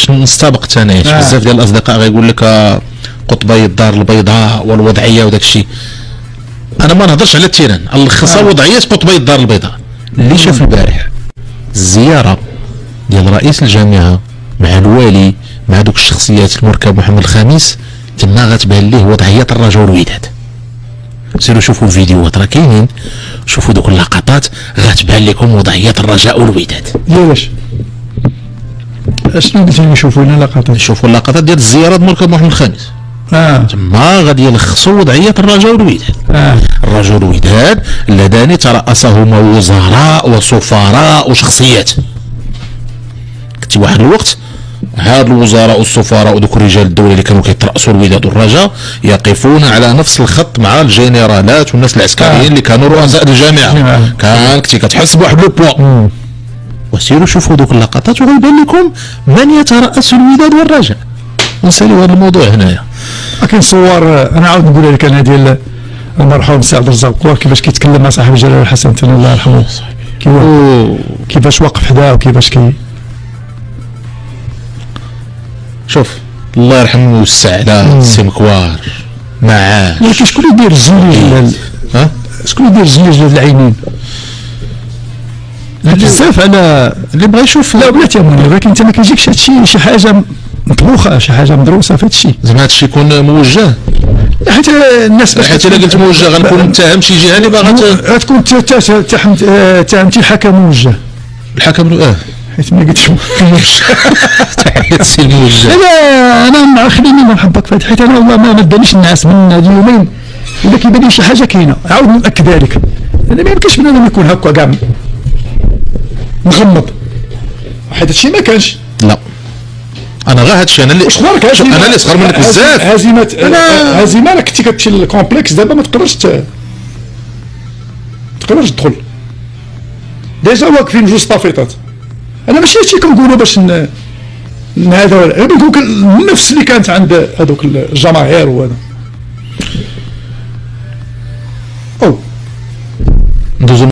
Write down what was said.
باش نستبق ثاني بزاف ديال الاصدقاء غيقول لك قطبي الدار البيضاء والوضعيه وداك الشيء. انا ما نهضرش على التيران، الخصها وضعيه قطبي الدار البيضاء. اللي شاف البارح الزياره ديال رئيس الجامعه مع الوالي مع دوك الشخصيات المركب محمد الخامس، تما غتبان ليه وضعيه الرجاء والوداد. سيروا شوفوا الفيديوهات راه كاينين، شوفوا دوك اللقطات غتبان لكم وضعيه الرجاء والوداد. علاش؟ اشنو قلت لي نشوفوا لنا لقطات؟ شوفوا اللقطات ديال الزياره د مركب محمد الخامس. تما غادي يلخصوا وضعيه الرجاء والوداد. الرجاء والوداد اللذان ترأسهما وزراء وسفراء وشخصيات. كنتي واحد الوقت هاد الوزراء والسفراء ودوك الرجال الدولة اللي كانوا كيترأسوا الوداد والرجاء يقفون على نفس الخط مع الجنرالات والناس العسكريين اللي كانوا رؤساء الجامعة. كنتي كتحس بواحد لو بوا. وسيروا شوفوا دوك اللقطات وغيبان لكم من يترأس الوداد والرجاء. ونساليو هذا الموضوع هنايا. كاين صور انا عاود نقول لك انا ديال المرحوم سي عبد الرزاق قوار كيفاش كيتكلم مع صاحب جلال الحسن الله يرحمه، كيفاش واقف حداه وكيفاش شوف الله يرحمه ويوسع على سي مكوار معاه. ولكن شكون اللي يدير الزليج؟ شكون اللي يدير الزليج لهاد العينين؟ بزاف على اللي بغى يشوف. لا بلاتي اموني، ولكن انت ما كيجيكش هادشي شي حاجه مطبوخه، شي حاجه مدروسه في هادشي. زعما هادشي يكون موجه، حيت الناس حيت الا قلت موجه غنكون متهم شي جهه اللي باغا غتكون تهمتي الحكم موجه. الحكم حيت ما قلتش تحية سي الموجه. انا خليني نحبك في هذا، حيت انا والله ما دانيش الناس من هاد اليومين الا كيبان لي شي حاجه كاينه. عاود ناكد ذلك، انا ما يمكنش بنادم يكون هكا كاع مغمض، حيت هادشي ما كانش. لا انا غير هادشي انا اللي انا اللي صغر منك بزاف. هزيمه راه كنتي كتمشي للكومبلكس، دابا ما تقدرش تدخل. ديجا واقفين جوج طافيطات. انا ماشي هادشي كنقولو باش هذا، غير بنقول النفس اللي كانت عند هذوك الجماهير. وهذا ندوزو